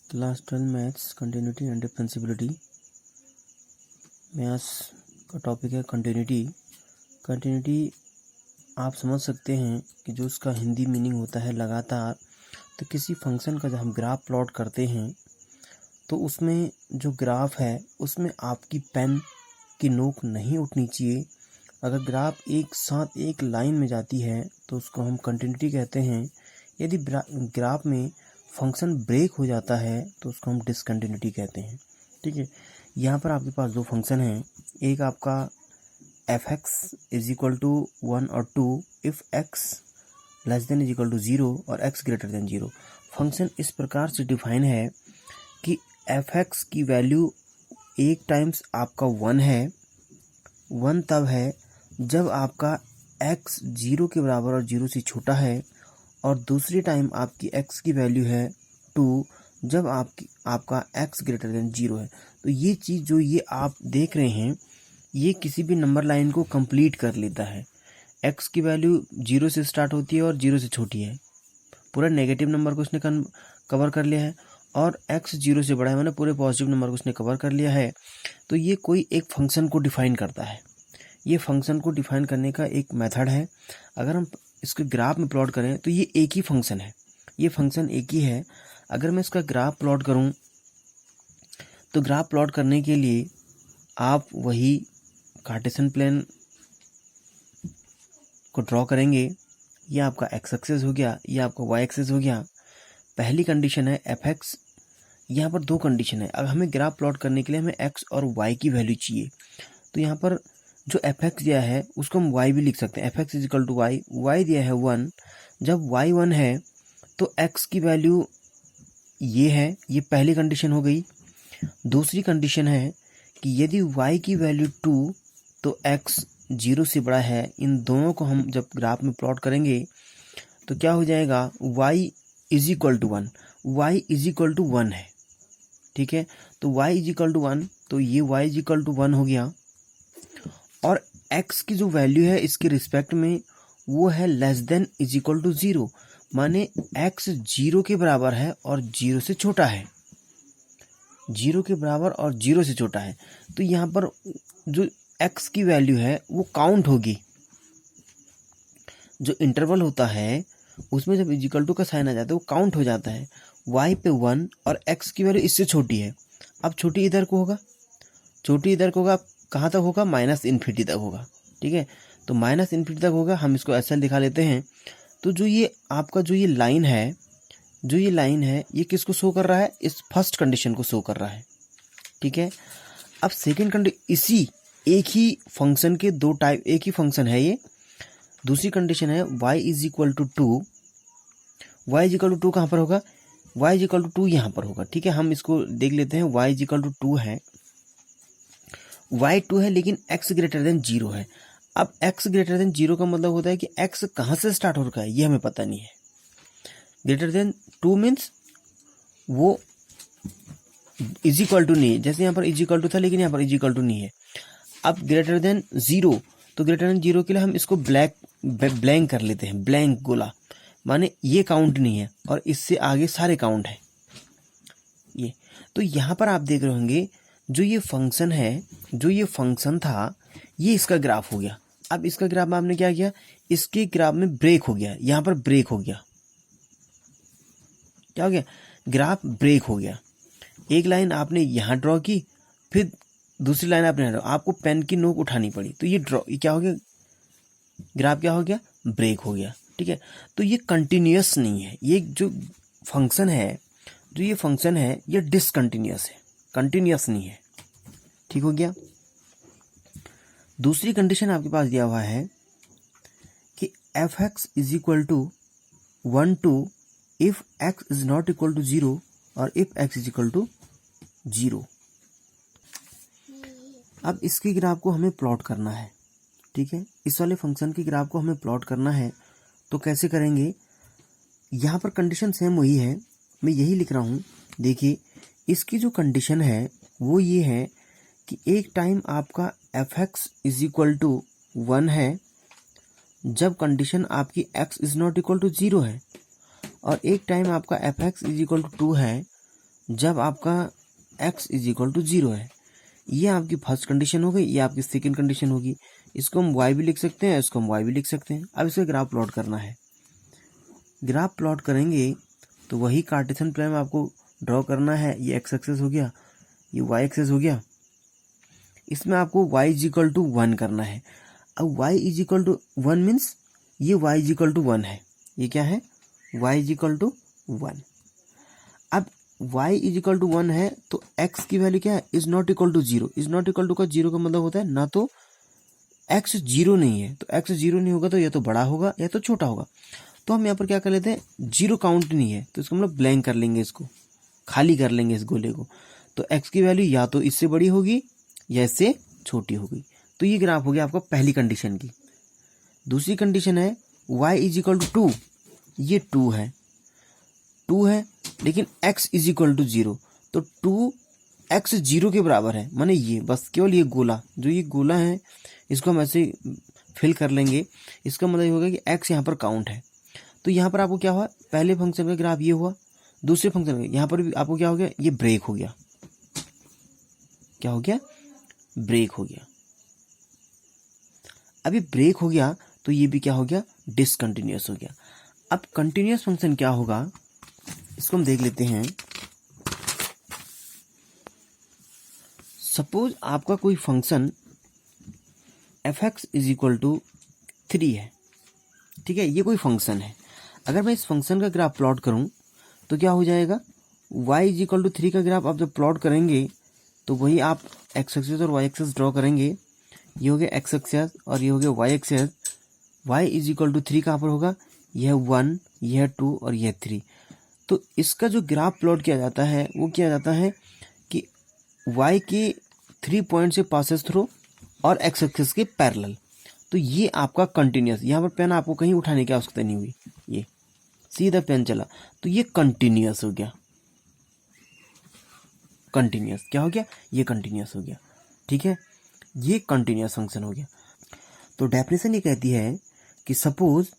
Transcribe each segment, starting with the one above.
Class 12 maths continuity and differentiability. Maths का topic है continuity. Continuity आप समझ सकते हैं कि जो उसका हिंदी मीनिंग होता है लगातार। तो किसी फंक्शन का जब हम ग्राफ प्लॉट करते हैं तो उसमें जो ग्राफ है उसमें आपकी पेन की नोक नहीं उठनी चाहिए। अगर ग्राफ एक साथ एक लाइन में जाती है तो उसको हम कंटिन्यूटी कहते हैं। यदि ग्राफ में फंक्शन ब्रेक हो जाता है तो उसको हम डिसकंटिन्यूटी कहते हैं। ठीक है, यहाँ पर आपके पास दो फंक्शन हैं। एक आपका F X is equal to 1 और 2 if X less than is equal to 0 और एक्स ग्रेटर देन 0। फंक्शन इस प्रकार से डिफाइन है कि एफ एक्स की वैल्यू एक टाइम्स आपका 1 है। 1 तब है जब आपका x 0 के बराबर और 0 से छोटा है, और दूसरी टाइम आपकी x की वैल्यू है 2 जब आपका x ग्रेटर देन 0 है। तो ये चीज़ जो ये आप देख रहे हैं ये किसी भी नंबर लाइन को कंप्लीट कर लेता है। x की वैल्यू 0 से स्टार्ट होती है और 0 से छोटी है, पूरा नेगेटिव नंबर को उसने कवर कर लिया है, और x 0 से बड़ा है मैंने पूरे पॉजिटिव नंबर को उसने कवर कर लिया है। तो ये कोई एक फंक्शन को डिफाइन करता है। ये फंक्शन को डिफाइन करने का एक मेथड है। अगर हम इसके ग्राफ में प्लॉट करें तो ये एक ही फंक्शन है, ये फंक्शन एक ही है। अगर मैं इसका ग्राफ प्लॉट करूं तो ग्राफ प्लॉट करने के लिए आप वही कार्टेशियन प्लेन को ड्रॉ करेंगे। ये आपका एक्स एक्सिस हो गया, ये आपका वाई एक्सिस हो गया। पहली कंडीशन है एफ एक्स। यहाँ पर दो कंडीशन है। अब हमें ग्राफ प्लॉट करने के लिए हमें एक्स और वाई की वैल्यू चाहिए। तो यहाँ पर जो एफ एक्स दिया है उसको हम वाई भी लिख सकते हैं। F X is equal to Y, Y दिया है 1। जब वाई 1 है तो एक्स की वैल्यू ये है, ये पहली कंडीशन हो गई। दूसरी कंडीशन है कि यदि वाई की वैल्यू 2 तो एक्स 0 से बड़ा है। इन दोनों को हम जब ग्राफ में प्लॉट करेंगे तो क्या हो जाएगा, Y is equal to 1, Y is equal to 1 है। ठीक है, तो y इज इक्वल टू 1, तो ये y इज इक्वल टू 1 हो गया। और x की जो वैल्यू है इसके रिस्पेक्ट में वो है less than is equal to 0, माने x 0 के बराबर है और 0 से छोटा है। 0 के बराबर और 0 से छोटा है। तो यहाँ पर जो x की वैल्यू है वो काउंट होगी। जो इंटरवल होता है उसमें जब इज इक्वल टू का साइन आ जाता है वो काउंट हो जाता है। y पे 1 और x की वैल्यू इससे छोटी है। अब छोटी इधर को होगा, छोटी इधर को होगा, कहाँ तक होगा, माइनस इन्फिनिटी तक होगा। ठीक है, तो माइनस इन्फिनिटी तक होगा। हम इसको ऐसा दिखा लेते हैं। तो जो ये आपका जो ये लाइन है, जो ये लाइन है ये किसको शो कर रहा है, इस फर्स्ट कंडीशन को शो कर रहा है। ठीक है, अब सेकेंड कंडीशन, इसी एक ही फंक्शन के दो टाइप, एक ही फंक्शन है ये। दूसरी कंडीशन है y is equal to 2। Y is equal to 2 कहाँ पर होगा, y इज इक्वल टू 2 यहाँ पर होगा। ठीक है, हम इसको देख लेते हैं। y इज इक्वल टू 2 है, y 2 है लेकिन x ग्रेटर देन 0 है। अब x ग्रेटर देन 0 का मतलब होता है कि x कहाँ से स्टार्ट हो रखा है ये हमें पता नहीं है। ग्रेटर देन 2 मीन्स वो इज इक्वल टू नहीं है, जैसे यहाँ पर इज इक्वल टू था लेकिन यहाँ पर इज इक्वल टू नहीं है। अब ग्रेटर देन 0, तो ग्रेटर देन 0 के लिए हम इसको ब्लैंक कर लेते हैं, ब्लैंक गोला, माने ये काउंट नहीं है और इससे आगे सारे काउंट है ये। तो यहाँ पर आप देख रहे होंगे जो ये फंक्शन है, जो ये फंक्शन था ये इसका ग्राफ हो गया। अब इसका ग्राफ में आपने क्या किया, इसके ग्राफ में ब्रेक हो गया, यहाँ पर ब्रेक हो गया। क्या हो गया, ग्राफ ब्रेक हो गया। एक लाइन आपने यहाँ ड्रॉ की, फिर दूसरी लाइन आपने ड्रॉ, आपको पेन की नोक उठानी पड़ी, तो ये क्या हो गया, ग्राफ क्या हो गया, ब्रेक हो गया। ठीक है, तो ये कंटिन्यूअस नहीं है। ये जो फंक्शन है, जो ये फंक्शन है ये डिसकंटिन्यूअस है, कंटिन्यूअस नहीं है। ठीक हो गया। दूसरी कंडीशन आपके पास दिया हुआ है कि F X is equal to 1 two if X is not equal to 0 और if X is equal to 0। अब इसके ग्राफ को हमें प्लॉट करना है। ठीक है, इस वाले फंक्शन के ग्राफ को हमें प्लॉट करना है। तो कैसे करेंगे, यहाँ पर कंडीशन सेम वही है, मैं यही लिख रहा हूँ। देखिए इसकी जो कंडीशन है वो ये है कि एक टाइम आपका F X is equal to 1 है जब कंडीशन आपकी x is not equal to 0 है, और एक टाइम आपका F X is equal to 2 है जब आपका x इज इक्वल टू 0 है। ये आपकी फर्स्ट कंडीशन हो गई, ये आपकी सेकंड कंडीशन होगी। इसको हम y भी लिख सकते हैं, इसको हम y भी लिख सकते हैं। अब इसका ग्राफ प्लॉट करना है। ग्राफ प्लॉट करेंगे तो वही कार्टेशियन प्लेन में आपको ड्रॉ करना है। ये x एक्सेस हो गया, ये y एक्सेस हो गया। इसमें आपको y इज इक्वल टू 1 करना है। अब y is equal to 1 means ये y इज इक्वल टू 1 है। ये क्या है? y is equal to 1। अब y इज इक्वल टू 1 है तो x की वैल्यू क्या है? Is not equal to 0। Is not equal to का 0 का मतलब होता है ना तो x 0 नहीं है, तो x 0 नहीं होगा तो या तो बड़ा होगा या तो छोटा होगा। तो हम यहाँ पर क्या कर लेते हैं, 0 काउंट नहीं है तो इसको हम लोग ब्लैंक कर लेंगे, इसको खाली कर लेंगे इस गोले को। तो x की वैल्यू या तो इससे बड़ी होगी या इससे छोटी होगी। तो ये ग्राफ हो गया आपका पहली कंडीशन की। दूसरी कंडीशन है y इज इक्वल टू 2। ये 2 है लेकिन x इज इक्वल टू 0, तो 2x 0 के बराबर है। माने ये बस केवल ये गोला, जो ये गोला है इसको हम ऐसे फिल कर लेंगे। इसका मतलब ये होगा कि x यहाँ पर काउंट है। तो यहाँ पर आपको क्या हुआ, पहले फंक्शन का ग्राफ ये हुआ, दूसरे फंक्शन का यहाँ पर भी आपको क्या हो गया, ये ब्रेक हो गया। क्या हो गया? ब्रेक हो गया। अभी ब्रेक हो गया तो ये भी क्या हो गया, डिसकंटिन्यूअस हो गया। अब कंटिन्यूअस फंक्शन क्या होगा इसको हम देख लेते हैं। सपोज आपका कोई function f(x) is equal to 3 है, ठीक है, ये कोई फंक्शन है। अगर मैं इस फंक्शन का ग्राफ प्लॉट करूं तो क्या हो जाएगा, y इज इक्वल टू 3 का ग्राफ आप जब प्लॉट करेंगे तो वही आप x एक्सिस और y एक्सिस ड्रॉ करेंगे। ये हो गया x एक्सिस और ये हो गया y axis. y is equal to 3 कहाँ पर होगा, यह 1, यह 2 और यह 3। तो इसका जो ग्राफ प्लॉट किया जाता है वो किया जाता है कि y के 3 पॉइंट से पासेस थ्रू और x एक्सिस के पैरेलल। तो ये आपका कंटिन्यूअस, यहाँ पर पेन आपको कहीं उठाने की आवश्यकता नहीं हुई, ये सीधा पेन चला तो ये कंटिन्यूअस हो गया। कंटिन्यूअस क्या हो गया, ये कंटिन्यूअस हो गया, ठीक है, ये कंटिन्यूअस फंक्शन हो गया। तो डेफिनेशन ये कहती है कि suppose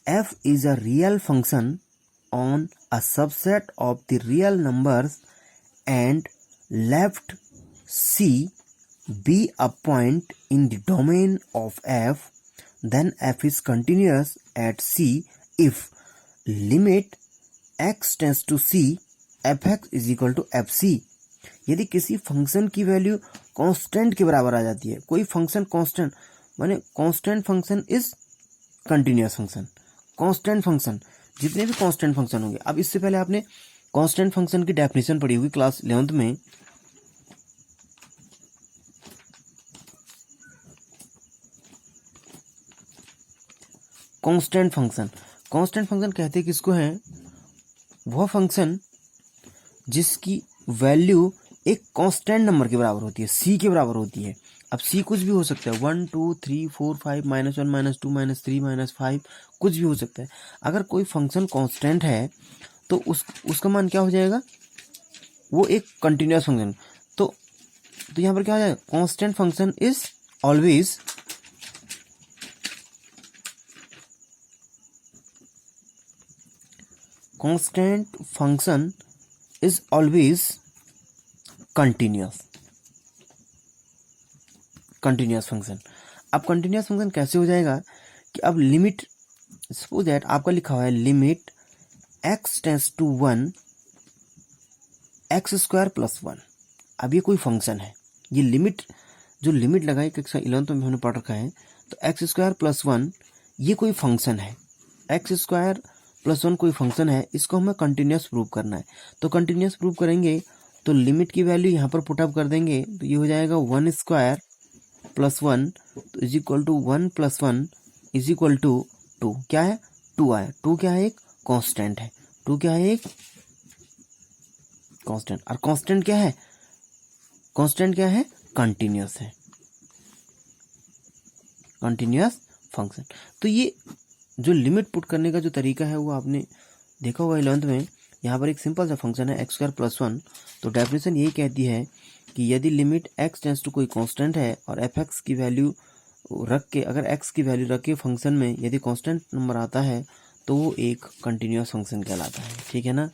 f is a real function on a subset of the real numbers and left c be a point in the domain of f, then f is continuous at c if limit x tends to c fx is equal to fc। यदि किसी function की value constant के बराबर आ जाती है, कोई function constant माने constant function is continuous function. Constant function, जितने भी कांस्टेंट फंक्शन होंगे। अब इससे पहले आपने कांस्टेंट फंक्शन की डेफिनेशन पढ़ी होगी क्लास 11th में। कांस्टेंट फंक्शन कहते हैं किसको है, वह फंक्शन जिसकी वैल्यू एक कांस्टेंट नंबर के बराबर होती है, c के बराबर होती है। अब c कुछ भी हो सकता है, 1 2 3 4 5 -1 -2 -3 -5 कुछ भी हो सकता है। अगर कोई फंक्शन कांस्टेंट है तो उसका मान क्या हो जाएगा, वो एक कंटिन्यूअस फंक्शन। तो यहाँ पर क्या हो जाएगा, constant function is always constant function is always continuous function. अब कंटिन्यूअस फंक्शन कैसे हो जाएगा कि अब लिमिट, सपोज दैट आपका लिखा हुआ है limit x tends to 1 x² + 1। अब ये कोई फंक्शन है, ये लिमिट जो लिमिट लगाई कक्षा 11th में हमने पढ़ रखा है, तो x² + 1 ये कोई फंक्शन है, x² + 1 कोई फंक्शन है, इसको हमें कंटिन्यूअस प्रूव करना है। तो कंटिन्यूअस प्रूव करेंगे तो लिमिट की वैल्यू यहाँ पर पुटअप कर देंगे, तो ये हो जाएगा 1² + 1 तो is equal to 1 + 1 is equal to 2। क्या है, 2 आया। 2 क्या है, एक कांस्टेंट है। 2 क्या है, एक कांस्टेंट। और कांस्टेंट क्या है, कांस्टेंट क्या है, कंटिन्यूअस है, कंटिन्यूअस फंक्शन। तो ये जो लिमिट पुट करने का जो तरीका है वो आपने देखा होगा 11th में। यहाँ पर एक सिंपल सा फंक्शन है x² + 1। तो डेफिनेशन यही कहती है कि यदि लिमिट x टेंड्स टू कोई कांस्टेंट है और fx की वैल्यू रख के, अगर x की वैल्यू रख के फंक्शन में यदि कांस्टेंट नंबर आता है तो वो एक कंटिन्यूअस फंक्शन कहलाता है, ठीक है ना।